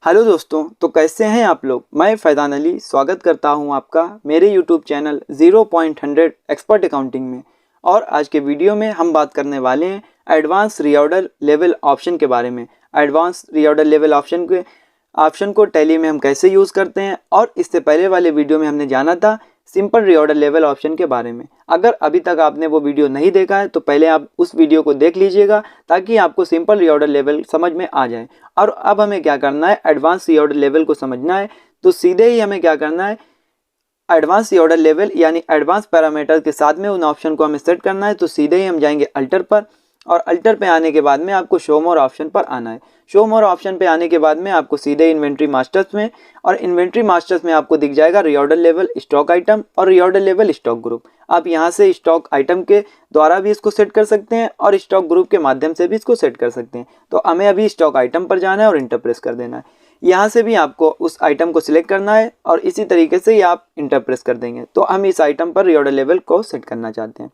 Hello दोस्तों, तो कैसे हैं आप लोग। मैं फैज़ान अली स्वागत करता हूं आपका मेरे यूट्यूब चैनल 0.100 एक्सपर्ट अकाउंटिंग में। और आज के वीडियो में हम बात करने वाले हैं एडवांस रीऑर्डर लेवल ऑप्शन के बारे में। एडवांस रीऑर्डर लेवल ऑप्शन को टैली में हम कैसे यूज़ करते हैं, और इससे पहले वाले वीडियो में हमने जाना था सिंपल रीऑर्डर लेवल ऑप्शन के बारे में। अगर अभी तक आपने वो वीडियो नहीं देखा है तो पहले आप उस वीडियो को देख लीजिएगा ताकि आपको सिंपल रीऑर्डर लेवल समझ में आ जाए। और अब हमें क्या करना है, एडवांस रीऑर्डर लेवल को समझना है। तो सीधे ही हमें क्या करना है, एडवांस रीऑर्डर लेवल यानी एडवांस पैरामीटर के साथ में उन ऑप्शन को हमें सेट करना है। तो सीधे ही हम जाएंगे अल्टर पर, और अल्टर पे आने के बाद में आपको शो मोर ऑप्शन पर आना है। शो मोर ऑप्शन पे आने के बाद में आपको सीधे इन्वेंट्री मास्टर्स में, और इन्वेंट्री मास्टर्स में आपको दिख जाएगा रीऑर्डर लेवल स्टॉक आइटम और रीऑर्डर लेवल स्टॉक ग्रुप। आप यहाँ से स्टॉक आइटम के द्वारा भी इसको सेट कर सकते हैं और स्टॉक ग्रुप के माध्यम से भी इसको सेट कर सकते हैं। तो हमें अभी स्टॉक आइटम पर जाना है और इंटर प्रेस कर देना है। यहाँ से भी आपको उस आइटम को सिलेक्ट करना है और इसी तरीके से ही आप इंटर प्रेस कर देंगे। तो हम इस आइटम पर रीऑर्डर लेवल को सेट करना चाहते हैं।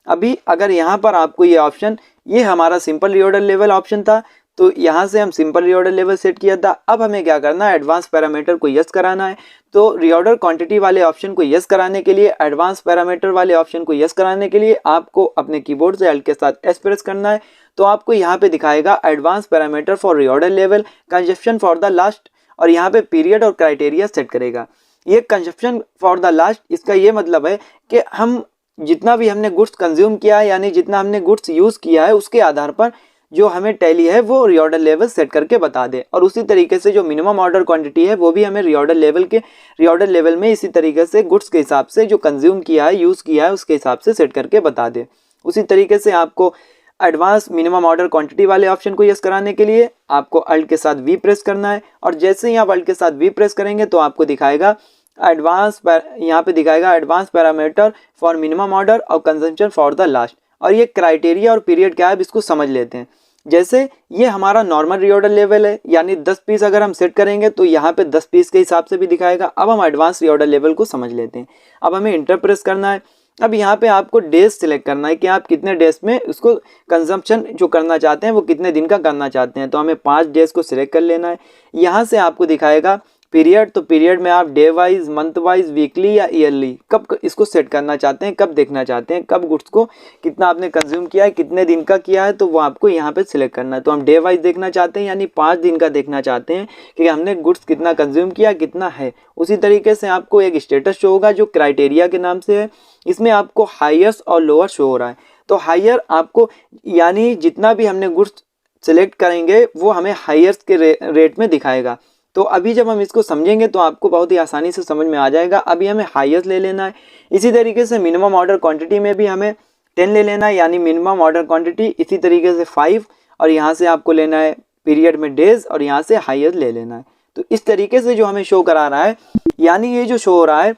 अभी अगर यहाँ पर आपको ये ऑप्शन, ये हमारा सिंपल रीऑर्डर लेवल ऑप्शन था, तो यहाँ से हम सिंपल रीऑर्डर लेवल सेट किया था। अब हमें क्या करना है, एडवांस पैरामीटर को यस कराना है। तो रीऑर्डर क्वांटिटी वाले ऑप्शन को यस कराने के लिए, एडवांस पैरामीटर वाले ऑप्शन को यस कराने के लिए आपको अपने कीबोर्ड से अल्ट के साथ एस प्रेस करना है। तो आपको यहाँ पे दिखाएगा advance parameter for reorder level consumption for the last, और यहाँ पे पीरियड और क्राइटेरिया सेट करेगा। ये कंजप्शन फॉर द लास्ट, इसका ये मतलब है कि हम जितना भी हमने गुड्स कंज्यूम किया है, यानी जितना हमने गुड्स यूज़ किया है, उसके आधार पर जो हमें टैली है वो रीऑर्डर लेवल सेट करके बता दे। और उसी तरीके से जो मिनिमम ऑर्डर क्वांटिटी है वो भी हमें रीऑर्डर लेवल में इसी तरीके से गुड्स के हिसाब से जो कंज्यूम किया है, यूज़ किया है, उसके हिसाब से सेट करके बता दे। उसी तरीके से आपको एडवांस मिनिमम ऑर्डर क्वांटिटी वाले ऑप्शन को यस कराने के लिए आपको अल्ट के साथ वी प्रेस करना है। और जैसे ही आप अल्ट के साथ वी प्रेस करेंगे तो आपको दिखाएगा यहाँ पे दिखाएगा advance parameter for minimum order और कंजम्पशन फॉर द लास्ट। और ये क्राइटेरिया और पीरियड क्या है, इसको समझ लेते हैं। जैसे ये हमारा नॉर्मल रीऑर्डर लेवल है, यानी 10 पीस अगर हम सेट करेंगे तो यहाँ पे 10 पीस के हिसाब से भी दिखाएगा। अब हम एडवांस रीऑर्डर लेवल को समझ लेते हैं। अब हमें इंटर प्रेस करना है। अब यहाँ पे आपको डेज सिलेक्ट करना है कि आप कितने डेज में उसको कंजम्पशन जो करना चाहते हैं वो कितने दिन का करना चाहते हैं। तो हमें 5 डेज को सिलेक्ट कर लेना है। यहाँ से आपको दिखाएगा पीरियड, तो पीरियड में आप day wise, month wise, weekly या ईयरली कब इसको सेट करना चाहते हैं, कब देखना चाहते हैं, कब गुड्स को कितना आपने कंज्यूम किया है, कितने दिन का किया है, तो वो आपको यहाँ पे सिलेक्ट करना है। तो हम डे वाइज देखना चाहते हैं, यानी 5 दिन का देखना चाहते हैं कि हमने गुड्स कितना कंज्यूम किया, कितना है। उसी तरीके से आपको एक स्टेटस शो होगा जो क्राइटेरिया के नाम से है। इसमें आपको हाईएस्ट और लोअर शो हो रहा है। तो हायर आपको, यानी जितना भी हमने गुड्स सेलेक्ट करेंगे वो हमें हाईएस्ट के रेट में दिखाएगा। तो अभी जब हम इसको समझेंगे तो आपको बहुत ही आसानी से समझ में आ जाएगा। अभी हमें हाईएस्ट ले लेना है। इसी तरीके से मिनिमम ऑर्डर क्वांटिटी में भी हमें 10 ले लेना है, यानी मिनिमम ऑर्डर क्वांटिटी। इसी तरीके से 5, और यहाँ से आपको लेना है पीरियड में डेज, और यहाँ से हाईएस्ट ले लेना है। तो इस तरीके से जो हमें शो करा रहा है, यानी ये जो शो हो रहा है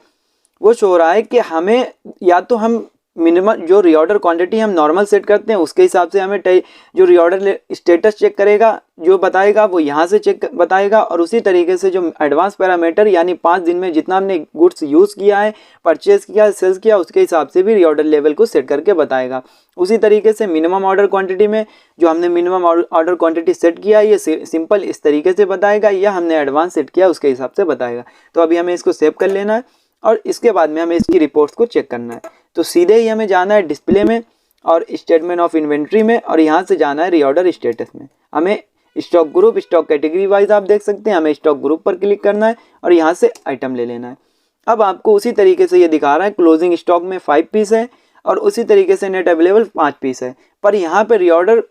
वो शो हो रहा है कि हमें या तो हम मिनिमम जो रीऑर्डर क्वांटिटी हम नॉर्मल सेट करते हैं उसके हिसाब से हमें जो रीऑर्डर स्टेटस चेक करेगा, जो बताएगा वो यहाँ से चेक बताएगा। और उसी तरीके से जो एडवांस पैरामीटर, यानी 5 दिन में जितना हमने गुड्स यूज़ किया है, परचेज किया, सेल्स किया, उसके हिसाब से भी रीऑर्डर लेवल को सेट करके बताएगा। उसी तरीके से मिनिमम ऑर्डर क्वांटिटी में जो हमने मिनिमम ऑर्डर क्वांटिटी सेट किया है, ये सिंपल इस तरीके से बताएगा, या हमने एडवांस सेट किया उसके हिसाब से बताएगा। तो अभी हमें इसको सेव कर लेना है और इसके बाद में हमें इसकी रिपोर्ट्स को चेक करना है। तो सीधे ही हमें जाना है डिस्प्ले में और स्टेटमेंट ऑफ इन्वेंट्री में, और यहाँ से जाना है रीऑर्डर स्टेटस में। हमें stock group, stock category wise आप देख सकते हैं, हमें स्टॉक ग्रुप पर क्लिक करना है और यहाँ से आइटम ले लेना है। अब आपको उसी तरीके से ये दिखा रहा है क्लोजिंग स्टॉक में 5 पीस है, और उसी तरीके से नेट अवेलेबल 5 पीस है। पर यहाँ पे रीऑर्डर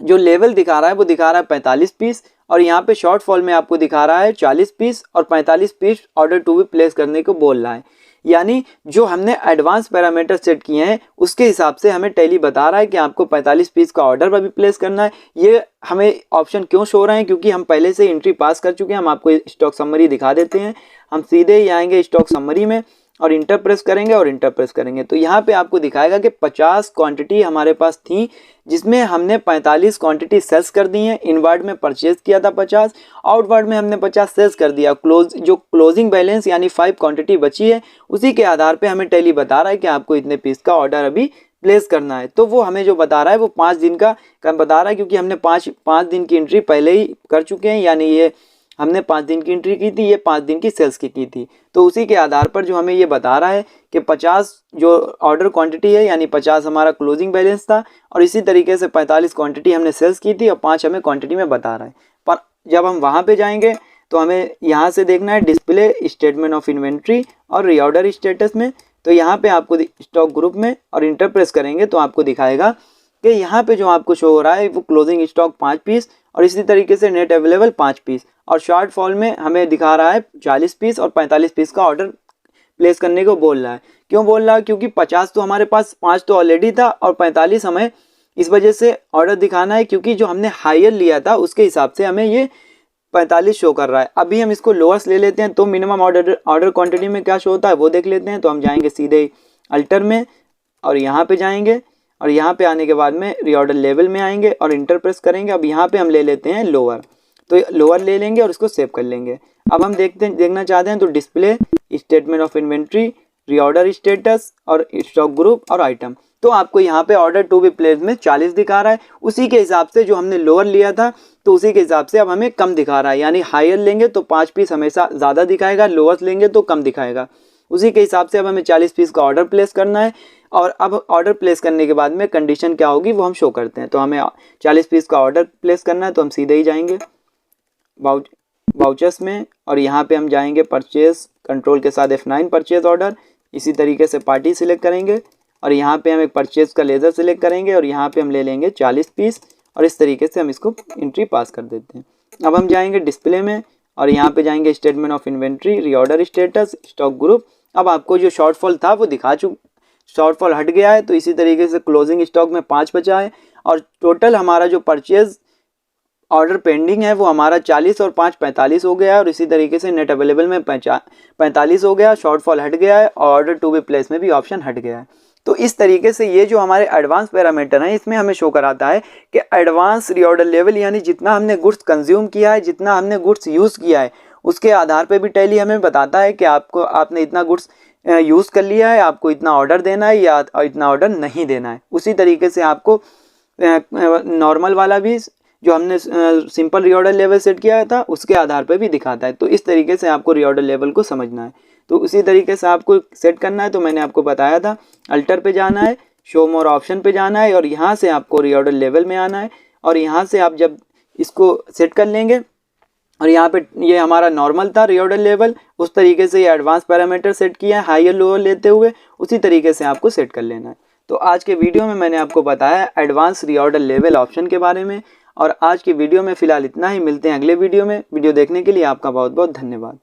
जो लेवल दिखा रहा है वो दिखा रहा है 45 पीस, और यहाँ पे शॉर्ट फॉल में आपको दिखा रहा है 40 पीस, और 45 पीस ऑर्डर टू भी प्लेस करने को बोल रहा है। यानी जो हमने एडवांस पैरामीटर सेट किए हैं उसके हिसाब से हमें टैली बता रहा है कि आपको 45 पीस का ऑर्डर भी प्लेस करना है। ये हमें ऑप्शन क्यों शो रहे हैं, क्योंकि हम पहले से एंट्री पास कर चुके हैं। हम आपको स्टॉक समरी दिखा देते हैं। हम सीधे ही आएंगे स्टॉक समरी में और इंटर प्रेस करेंगे और इंटर प्रेस करेंगे तो यहाँ पे आपको दिखाएगा कि 50 क्वांटिटी हमारे पास थी, जिसमें हमने 45 क्वांटिटी सेल्स कर दी हैं। इनवर्ड में परचेज किया था 50, आउटवर्ड में हमने 50 सेल्स कर दिया। जो क्लोजिंग बैलेंस यानी 5 क्वांटिटी बची है, उसी के आधार पे हमें टैली बता रहा है कि आपको इतने पीस का ऑर्डर अभी प्लेस करना है। तो वो हमें जो बता रहा है वो 5 दिन का बता रहा है, क्योंकि हमने 5 दिन की एंट्री पहले ही कर चुके हैं। यानी ये हमने 5 दिन की एंट्री की थी, ये 5 दिन की सेल्स की थी। तो उसी के आधार पर जो हमें ये बता रहा है कि 50 जो ऑर्डर क्वांटिटी है यानी 50 हमारा क्लोजिंग बैलेंस था और इसी तरीके से 45 क्वांटिटी हमने सेल्स की थी और 5 हमें क्वांटिटी में बता रहा है। पर जब हम वहाँ पे जाएंगे तो हमें यहाँ से देखना है डिस्प्ले स्टेटमेंट ऑफ इन्वेंट्री और रीऑर्डर स्टेटस में। तो यहाँ पे आपको स्टॉक ग्रुप में और इंटर प्रेस करेंगे तो आपको दिखाएगा कि यहाँ पे जो आपको शो हो रहा है वो क्लोजिंग स्टॉक 5 पीस और इसी तरीके से नेट अवेलेबल 5 पीस और शॉर्ट फॉल में हमें दिखा रहा है 40 पीस और 45 पीस का ऑर्डर प्लेस करने को बोल रहा है। क्यों बोल रहा है? क्योंकि 50 तो हमारे पास 5 तो ऑलरेडी था और 45 हमें इस वजह से ऑर्डर दिखाना है क्योंकि जो हमने हायर लिया था उसके हिसाब से हमें ये 45 शो कर रहा है। अभी हम इसको लोअर्स ले लेते हैं तो मिनिमम ऑर्डर क्वांटिटी में क्या शो होता है वो देख लेते हैं। तो हम जाएंगे सीधे अल्टर में और यहाँ पे जाएंगे और यहाँ पे आने के बाद में रीऑर्डर लेवल में आएंगे और इंटर प्रेस करेंगे। अब यहाँ पे हम ले लेते हैं लोअर, तो लोअर ले लेंगे और उसको सेव कर लेंगे। अब हम देखना चाहते हैं तो display statement of inventory, reorder status और स्टॉक ग्रुप और आइटम। तो आपको यहाँ पे ऑर्डर टू बी प्लेस में 40 दिखा रहा है। उसी के हिसाब से जो हमने लोअर लिया था तो उसी के हिसाब से अब हमें कम दिखा रहा है, यानी हायर लेंगे तो 5 पीस हमेशा ज़्यादा दिखाएगा, लोअर लेंगे तो कम दिखाएगा। उसी के हिसाब से अब हमें 40 पीस का ऑर्डर प्लेस करना है और अब ऑर्डर प्लेस करने के बाद में कंडीशन क्या होगी वो हम शो करते हैं। तो हमें 40 पीस का ऑर्डर प्लेस करना है तो हम सीधे ही जाएंगे वाउचर्स में और यहाँ पे हम जाएंगे परचेज कंट्रोल के साथ F9 परचेज ऑर्डर। इसी तरीके से पार्टी सिलेक्ट करेंगे और यहाँ पे हम एक परचेज का लेज़र सिलेक्ट करेंगे और यहाँ पे हम ले लेंगे 40 पीस और इस तरीके से हम इसको एंट्री पास कर देते हैं। अब हम जाएंगे डिस्प्ले में और यहाँ पे जाएंगे statement of inventory, reorder status, stock group. अब आपको जो शॉर्टफॉल था वो शॉर्टफॉल हट गया है। तो इसी तरीके से क्लोजिंग स्टॉक में 5 बचा है और टोटल हमारा जो परचेज ऑर्डर पेंडिंग है वो हमारा 40 और 5 45 हो गया है और इसी तरीके से नेट अवेलेबल में 45 हो गया, शॉर्टफॉल हट गया है और ऑर्डर टू बी प्लेस में भी ऑप्शन हट गया है। तो इस तरीके से ये जो हमारे एडवांस पैरामीटर हैं इसमें हमें शो कराता है कि एडवांस रीऑर्डर लेवल यानी जितना हमने गुड्स कंज्यूम किया है, जितना हमने गुड्स यूज़ किया है उसके आधार पे भी टैली हमें बताता है कि आपने इतना गुड्स यूज़ कर लिया है, आपको इतना ऑर्डर देना है या इतना ऑर्डर नहीं देना है। उसी तरीके से आपको नॉर्मल वाला भी जो हमने सिंपल रीऑर्डर लेवल सेट किया था उसके आधार पर भी दिखाता है। तो इस तरीके से आपको रीऑर्डर लेवल को समझना है। तो उसी तरीके से आपको सेट करना है। तो मैंने आपको बताया था अल्टर पे जाना है, शो मोर ऑप्शन पे जाना है और यहाँ से आपको रीऑर्डर लेवल में आना है और यहाँ से आप जब इसको सेट कर लेंगे और यहाँ पे ये हमारा नॉर्मल था रीऑर्डर लेवल, उस तरीके से ये एडवांस पैरामीटर सेट किया है हायर लोअर लेते हुए, उसी तरीके से आपको सेट कर लेना है। तो आज के वीडियो में मैंने आपको बताया एडवांस रीऑर्डर लेवल ऑप्शन के बारे में और आज की वीडियो में फ़िलहाल इतना ही। मिलते हैं अगले वीडियो में। वीडियो देखने के लिए आपका बहुत बहुत धन्यवाद।